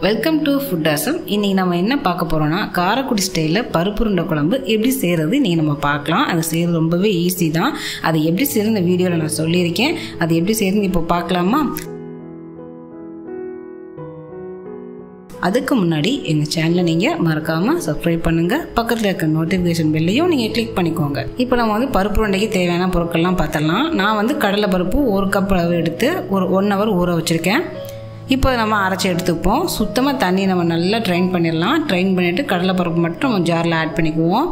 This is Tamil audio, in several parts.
Welcome to food awesome. இன்றைக்கி நம்ம என்ன பார்க்க போகிறோன்னா காரைக்குடி ஸ்டைலில் பருப்பு உருண்டை குழம்பு எப்படி செய்கிறது இன்றைக்கி நம்ம பார்க்கலாம். அது செய்கிறது ரொம்பவே ஈஸி தான். அது எப்படி செய்கிறது இந்த வீடியோவில் நான் சொல்லியிருக்கேன். அது எப்படி செய்கிறதுன்னு இப்போ பார்க்கலாமா? அதுக்கு முன்னாடி எங்கள் சேனலை நீங்கள் மறக்காமல் சப்ஸ்கிரைப் பண்ணுங்கள். பக்கத்தில் இருக்க நோட்டிஃபிகேஷன் பெல்லையும் நீங்கள் கிளிக் பண்ணிக்கோங்க. இப்போ நம்ம வந்து பருப்பு உருண்டைக்கு தேவையான பொருட்கள்லாம் பார்த்துடலாம். நான் வந்து கடலை பருப்பு 1 கப் அளவு எடுத்து ஒரு 1 ஹவர் ஊற வச்சுருக்கேன். இப்போ நம்ம அரைச்சி எடுத்துப்போம். சுத்தமாக தண்ணி நம்ம நல்லா ட்ரைன் பண்ணிடலாம். ட்ரைன் பண்ணிவிட்டு கடலைப்பருப்பு மட்டும் நம்ம ஜாரில் ஆட் பண்ணிக்குவோம்.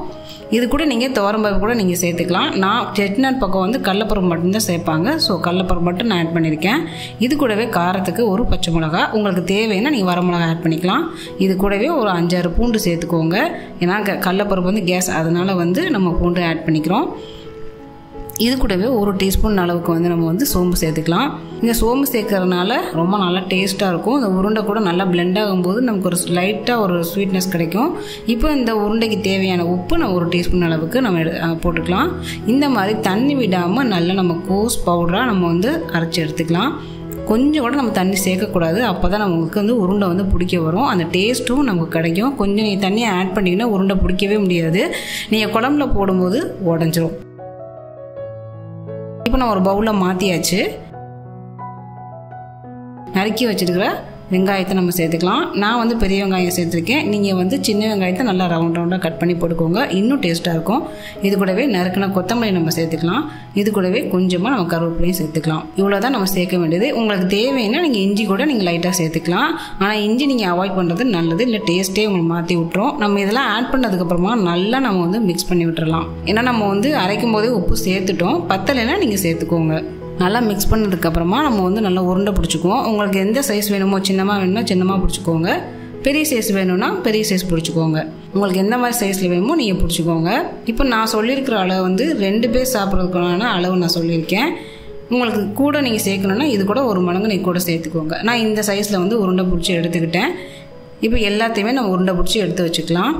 இது கூட நீங்கள் துவரம்பருப்பு கூட நீங்கள் சேர்த்துக்கலாம். நான் செட்டிநாடு பக்கம் வந்து கடலைப்பருப்பு மட்டும்தான் சேர்ப்பாங்க. ஸோ கடலைப்பருப்பு மட்டும் நான் ஆட் பண்ணியிருக்கேன். இது கூடவே காரத்துக்கு ஒரு பச்சை மிளகா, உங்களுக்கு தேவைன்னா நீங்கள் வரமிளகா ஆட் பண்ணிக்கலாம். இது கூடவே ஒரு 5-6 பூண்டு சேர்த்துக்கோங்க. ஏன்னா கடலைப்பருப்பு வந்து கேஸ், அதனால் வந்து நம்ம பூண்டு ஆட் பண்ணிக்கிறோம். இது கூடவே 1 டீஸ்பூன் அளவுக்கு வந்து நம்ம வந்து சோம்பு சேர்த்துக்கலாம். இந்த சோம்பு சேர்க்கறதுனால ரொம்ப நல்லா டேஸ்ட்டாக இருக்கும். இந்த உருண்டை கூட நல்லா பிளெண்ட் ஆகும்போது நமக்கு ஒரு லைட்டாக ஒரு ஸ்வீட்னஸ் கிடைக்கும். இப்போ இந்த உருண்டைக்கு தேவையான உப்பு நம்ம 1 டீஸ்பூன் அளவுக்கு நம்ம போட்டுக்கலாம். இந்த மாதிரி தண்ணி விடாமல் நல்லா நம்ம கோஸ் பவுடராக நம்ம வந்து அரைச்சி எடுத்துக்கலாம். கொஞ்சம் கூட நம்ம தண்ணி சேர்க்கக்கூடாது. அப்போ தான் நமக்கு வந்து உருண்டை வந்து பிடிக்க வரும். அந்த டேஸ்ட்டும் நமக்கு கிடைக்கும். கொஞ்சம் நீங்கள் தண்ணியை ஆட் பண்ணிங்கன்னா உருண்டை பிடிக்கவே முடியாது. நீங்கள் குழம்புல போடும்போது உடஞ்சிரும். இப்போ நான் ஒரு பவுலில் மாற்றியாச்சு. நறுக்கி வச்சுருக்கிற வெங்காயத்தை நம்ம சேர்த்துக்கலாம். நான் வந்து பெரிய வெங்காயம் சேர்த்துருக்கேன். நீங்கள் வந்து சின்ன வெங்காயத்தை நல்லா ரவுண்டாக கட் பண்ணி போட்டுக்கோங்க, இன்னும் டேஸ்ட்டாக இருக்கும். இது கூடவே நறுக்கின கொத்தமல்லி நம்ம சேர்த்துக்கலாம். இது கூடவே கொஞ்சமாக நம்ம கருவேப்பிலையும் சேர்த்துக்கலாம். இவ்வளோ தான் நம்ம சேர்க்க வேண்டியது. உங்களுக்கு தேவைன்னா நீங்கள் இஞ்சி கூட நீங்கள் லைட்டாக சேர்த்துக்கலாம். ஆனால் இஞ்சி நீங்கள் அவாய்ட் பண்ணுறது நல்லது, இல்லை டேஸ்ட்டே உங்களுக்கு மாற்றி விட்டுரும். நம்ம இதெல்லாம் ஆட் பண்ணதுக்கப்புறமா நல்லா நம்ம வந்து மிக்ஸ் பண்ணி விட்டுறலாம். ஏன்னா நம்ம வந்து அரைக்கும் போதே உப்பு சேர்த்துட்டோம். பத்தலைன்னா நீங்கள் சேர்த்துக்கோங்க. நல்லா மிக்ஸ் பண்ணதுக்கப்புறமா நம்ம வந்து நல்லா உருண்டை பிடிச்சிக்குவோம். உங்களுக்கு எந்த சைஸ் வேணுமோ, சின்னமாக வேணும்னா சின்னமாக பிடிச்சிக்கோங்க, பெரிய சைஸ் வேணும்னா பெரிய சைஸ் பிடிச்சிக்கோங்க. உங்களுக்கு எந்த மாதிரி சைஸில் வேணுமோ நீங்கள் பிடிச்சிக்கோங்க. இப்போ நான் சொல்லியிருக்கிற அளவு வந்து 2 பேர் சாப்பிட்றதுக்கான அளவு நான் சொல்லியிருக்கேன். உங்களுக்கு கூட நீங்கள் சேர்க்கணுன்னா இது கூட 1 மடங்கு நீங்கள் கூட சேர்த்துக்கோங்க. நான் இந்த சைஸில் வந்து உருண்டை பிடிச்சி எடுத்துக்கிட்டேன். இப்போ எல்லாத்தையுமே நம்ம உருண்டை பிடிச்சி எடுத்து வச்சுக்கலாம்.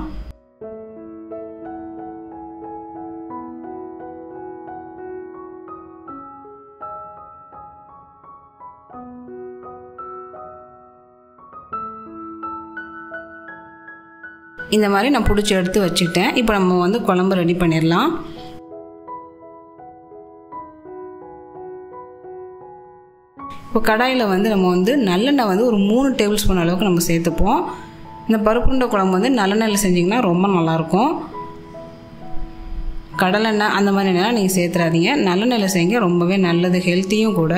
இந்த மாதிரி நான் பிடிச்சி எடுத்து வச்சுக்கிட்டேன். இப்போ நம்ம வந்து குழம்பு ரெடி பண்ணிடலாம். இப்போ கடாயில் வந்து நம்ம வந்து நல்லெண்ணெய் வந்து ஒரு 3 டேபிள் ஸ்பூன் அளவுக்கு நம்ம சேர்த்துப்போம். இந்த பருப்புருண்டை குழம்பு வந்து நல்லெண்ணெயில் செஞ்சிங்கன்னா ரொம்ப நல்லாயிருக்கும். கடலெண்ணெய் அந்த மாதிரி எண்ணெய் நீங்கள் சேர்த்துறாதீங்க. நல்லெண்ணெயில் செய்யுங்க, ரொம்பவே நல்லது, ஹெல்த்தியும் கூட.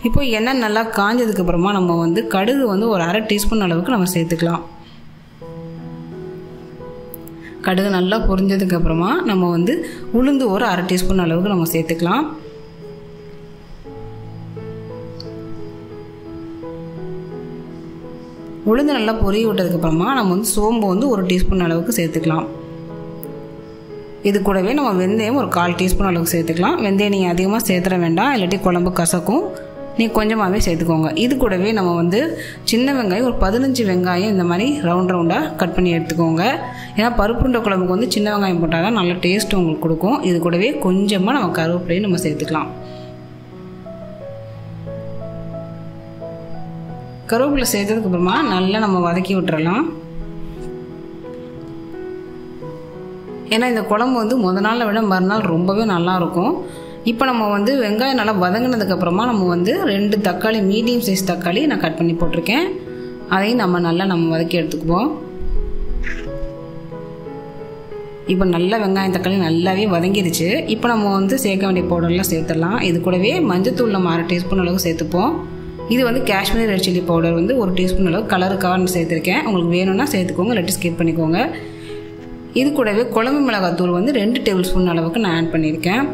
இப்போ எண்ணெய் நல்லா காஞ்சதுக்கப்புறமா நம்ம வந்து கடுகு வந்து ஒரு 1/2 டீஸ்பூன் அளவுக்கு நம்ம சேர்த்துக்கலாம். கடுகு நல்லா பொரிஞ்சதுக்கப்புறமா நம்ம வந்து உளுந்து ஒரு 1/2 டீஸ்பூன் அளவுக்கு நம்ம சேர்த்துக்கலாம். உளுந்து நல்லா பொரிய விட்டதுக்கப்புறமா நம்ம வந்து சோம்பு வந்து 1 டீஸ்பூன் அளவுக்கு சேர்த்துக்கலாம். இது கூடவே நம்ம வெந்தயம் ஒரு 1/4 டீஸ்பூன் அளவுக்கு சேர்த்துக்கலாம். வெந்தயம் நீங்கள் அதிகமாக சேர்த்துட வேண்டாம், இல்லாட்டி குழம்பு கசக்கும். நீங்கள் கொஞ்சமாகவே சேர்த்துக்கோங்க. இது கூடவே நம்ம வந்து சின்ன வெங்காயம் ஒரு 15 வெங்காயம் இந்த மாதிரி ரவுண்டாக கட் பண்ணி எடுத்துக்கோங்க. ஏன்னா பருப்புருண்டை குழம்புக்கு வந்து சின்ன வெங்காயம் போட்டால் தான் நல்ல டேஸ்ட்டு உங்களுக்கு கொடுக்கும். இது கூடவே கொஞ்சமாக நம்ம கருவேப்பிலையும் நம்ம சேர்த்துக்கலாம். கருவேப்பிலை சேர்த்ததுக்கப்புறமா நல்லா நம்ம வதக்கி விட்டுறலாம். ஏன்னா இந்த குழம்பு வந்து முதல் நாளை விட மறுநாள் ரொம்பவே நல்லாயிருக்கும். இப்போ நம்ம வந்து வெங்காயம் நல்லா வதங்கினதுக்கப்புறமா நம்ம வந்து 2 தக்காளி, மீடியம் சைஸ் தக்காளி நான் கட் பண்ணி போட்டிருக்கேன். அதையும் நம்ம வதக்கி எடுத்துக்குவோம். இப்போ நல்லா வெங்காயம் தக்காளி நல்லாவே வதங்கிடுச்சு. இப்போ நம்ம வந்து சேர்க்க வேண்டிய பவுடர்லாம் சேர்த்துடலாம். இது கூடவே மஞ்சத்தூள் நம்ம 1/2 டீஸ்பூன் அளவுக்கு சேர்த்துப்போம். இது வந்து காஷ்மீரி ரெட் சில்லி பவுடர் வந்து 1 டீஸ்பூன் அளவு கலருக்காக சேர்த்துருக்கேன். உங்களுக்கு வேணும்னா சேர்த்துக்கோங்க, இல்லாட்டி ஸ்கிப் பண்ணிக்கோங்க. இது கூடவே குழம்பு மிளகாத்தூள் வந்து 2 டேபிள் ஸ்பூன் அளவுக்கு நான் ஆட் பண்ணியிருக்கேன்.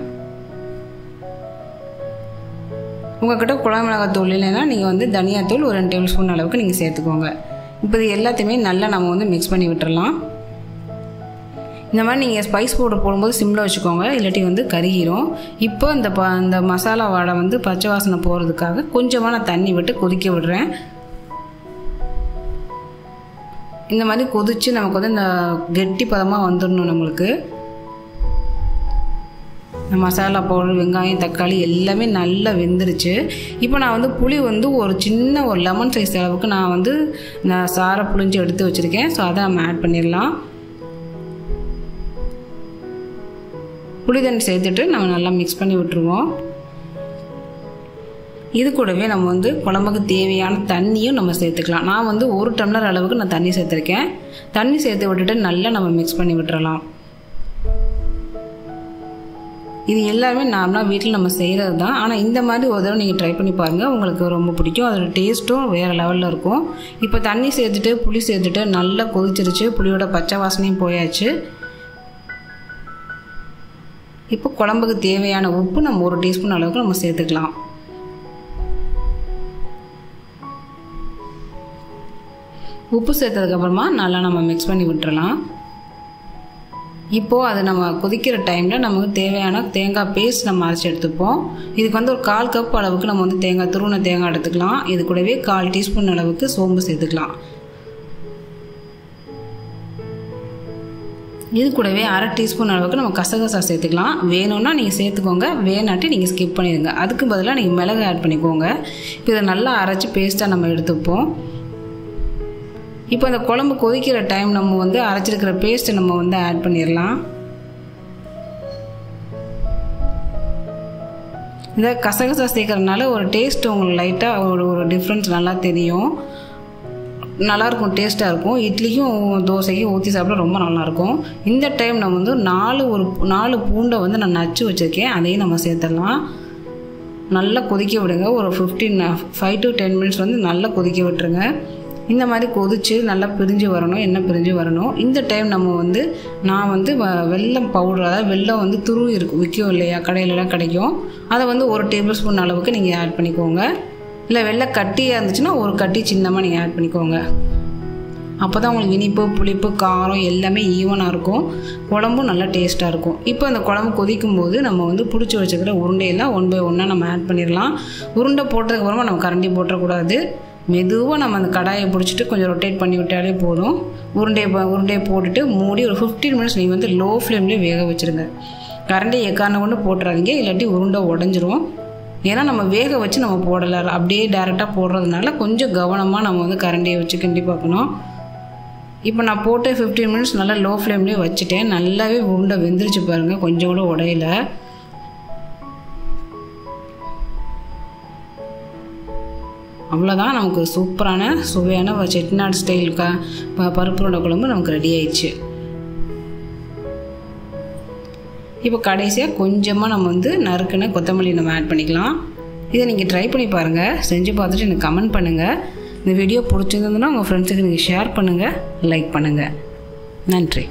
உங்கள்கிட்ட குழம்பு மிளகாத்தூள் இல்லைன்னா நீங்கள் வந்து தனியாத்தூள் ஒரு 2 டேபிள் ஸ்பூன் அளவுக்கு நீங்கள் சேர்த்துக்கோங்க. இப்போ இது எல்லாத்தையுமே நல்லா நம்ம வந்து மிக்ஸ் பண்ணி விட்டுறலாம். இந்த மாதிரி நீங்கள் ஸ்பைஸ் பவுடர் போடும்போது சிம்மில் வச்சுக்கோங்க, இல்லாட்டி வந்து கருகிரும். இப்போ இந்த மசாலா வாடை வந்து பச்சை வாசனை போகிறதுக்காக கொஞ்சமாக நான் தண்ணி விட்டு கொதிக்க விடுறேன். இந்த மாதிரி கொதித்து நமக்கு வந்து இந்த கெட்டி பதமாக வந்துடணும் நம்மளுக்கு. மசாலா பவுடர், வெங்காயம், தக்காளி எல்லாமே நல்லா வெந்துருச்சு. இப்போ நான் வந்து புளி வந்து ஒரு சின்ன ஒரு லெமன் சைஸ் அளவுக்கு நான் சாரை புளிஞ்சு எடுத்து வச்சுருக்கேன். ஸோ அதை நம்ம ஆட் பண்ணிடலாம். புளி தண்ணி சேர்த்துட்டு நம்ம நல்லா மிக்ஸ் பண்ணி விட்டுருவோம். இது கூடவே நம்ம வந்து குழம்புக்கு தேவையான தண்ணியும் நம்ம சேர்த்துக்கலாம். நான் வந்து 1 டம்ளர் அளவுக்கு நான் தண்ணி சேர்த்துருக்கேன். தண்ணி சேர்த்து விட்டுட்டு நல்லா நம்ம மிக்ஸ் பண்ணி விட்டுறலாம். இது எல்லாமே நார்மலாக வீட்டில் நம்ம செய்கிறது தான். ஆனால் இந்த மாதிரி ஒரு தடவை நீங்கள் ட்ரை பண்ணி பாருங்கள், உங்களுக்கு ரொம்ப பிடிக்கும். அதோட டேஸ்ட்டும் வேறு லெவலில் இருக்கும். இப்போ தண்ணி சேர்த்துட்டு புளி சேர்த்துட்டு நல்லா கொதிச்சிருச்சு. புளியோட பச்சை வாசனையும் போயாச்சு. இப்போ குழம்புக்கு தேவையான உப்பு நம்ம 1 டீஸ்பூன் அளவுக்கு நம்ம சேர்த்துக்கலாம். உப்பு சேர்த்ததுக்கப்புறமா நல்லா நம்ம மிக்ஸ் பண்ணி விட்டுறலாம். இப்போது அது நம்ம கொதிக்கிற டைமில் நமக்கு தேவையான தேங்காய் பேஸ்ட் நம்ம அரைச்சி எடுத்துப்போம். இதுக்கு வந்து ஒரு 1/4 கப் அளவுக்கு நம்ம வந்து துருவின தேங்காய் எடுத்துக்கலாம். இது கூடவே 1/4 டீஸ்பூன் அளவுக்கு சோம்பு சேர்த்துக்கலாம். இது கூடவே 1/2 டீஸ்பூன் அளவுக்கு நம்ம கசகசா சேர்த்துக்கலாம். வேணும்னா நீங்கள் சேர்த்துக்கோங்க, வேணாட்டி நீங்கள் ஸ்கிப் பண்ணிடுங்க. அதுக்கு பதிலாக நீங்கள் மிளகு ஆட் பண்ணிக்கோங்க. இப்போ இதை நல்லா அரைச்சி பேஸ்ட்டாக நம்ம எடுத்துப்போம். இப்போ அந்த குழம்பு கொதிக்கிற டைம் நம்ம வந்து அரைச்சிருக்கிற பேஸ்ட்டை நம்ம வந்து ஆட் பண்ணிடலாம். இந்த கசகசா சேர்க்கறதுனால ஒரு டேஸ்ட் உங்களுக்கு லைட்டாக ஒரு டிஃப்ரென்ஸ் நல்லா தெரியும். நல்லாயிருக்கும், டேஸ்ட்டாக இருக்கும். இட்லிக்கும் தோசைக்கும் ஊற்றி சாப்பிட ரொம்ப நல்லாயிருக்கும். இந்த டைம் நம்ம வந்து 4 பூண்டை வந்து நான் நச்சு வச்சுருக்கேன். அதையும் நம்ம சேர்த்துடலாம். நல்லா கொதிக்க விடுங்க. ஒரு 5 to 10 மினிட்ஸ் வந்து நல்லா கொதிக்க விட்டுருங்க. இந்த மாதிரி கொதித்து நல்லா பிரிஞ்சு வரணும், எண்ணெய் பிரிஞ்சு வரணும். இந்த டைம் நான் வந்து வெல்லம் பவுடர், அதாவது வெல்லம் வந்து துருவி விற்கும் இல்லையா, கடையிலலாம் கிடைக்கும். அதை வந்து 1 டேபிள் ஸ்பூன் அளவுக்கு நீங்கள் ஆட் பண்ணிக்கோங்க. இல்லை வெள்ளை கட்டியாக இருந்துச்சுன்னா 1 கட்டி சின்னமாக நீங்கள் ஆட் பண்ணிக்கோங்க. அப்போ தான் உங்களுக்கு இனிப்பு, புளிப்பு, காரம் எல்லாமே ஈவனாக இருக்கும். குழம்பும் நல்லா டேஸ்ட்டாக இருக்கும். இப்போ அந்த குழம்பு கொதிக்கும் போது நம்ம வந்து பிடிச்சி வச்சுக்கிற உருண்டையெல்லாம் 1 by 1 நம்ம ஆட் பண்ணிடலாம். உருண்டை போட்டதுக்கப்புறமா நம்ம கரண்டி போட்டுறக்கூடாது. மெதுவாக நம்ம அந்த கடாயை பிடிச்சிட்டு கொஞ்சம் ரொட்டேட் பண்ணி விட்டாலே போதும். உருண்டையை போட்டுட்டு மூடி ஒரு 15 மினிட்ஸ் நீங்கள் வந்து லோ ஃப்ளேம்லேயே வேக வச்சுருங்க. கரண்டி எக்காரணம் கொண்டு போட்டுறாதீங்க, இல்லாட்டி உருண்டை உடஞ்சிரும். ஏன்னா நம்ம வேக வச்சு நம்ம போடலை, அப்படியே டேரெக்டாக போடுறதுனால கொஞ்சம் கவனமாக நம்ம வந்து கரண்டியை வச்சு கிண்டி பார்க்கணும். இப்போ நான் போட்டு 15 மினிட்ஸ் நல்லா லோ ஃப்ளேம்லேயே வச்சுட்டேன். நல்லாவே உருண்டை வெந்துருச்சு பாருங்கள், கொஞ்சம் கூட உடையில. அவ்வளோதான், நமக்கு சூப்பரான சுவையான செட்டிநாடு ஸ்டைல் பருப்பு உருண்டை குழம்பு நமக்கு ரெடி ஆயிடுச்சு. இப்போ கடைசியாக கொஞ்சமாக நம்ம வந்து நறுக்குன கொத்தமல்லி நம்ம ஆட் பண்ணிக்கலாம். இதை நீங்கள் ட்ரை பண்ணி பாருங்கள். செஞ்சு பார்த்துட்டு எனக்கு கமெண்ட் பண்ணுங்கள். இந்த வீடியோ பிடிச்சிருந்ததுன்னா உங்கள் ஃப்ரெண்ட்ஸுக்கு நீங்கள் ஷேர் பண்ணுங்கள், லைக் பண்ணுங்கள். நன்றி.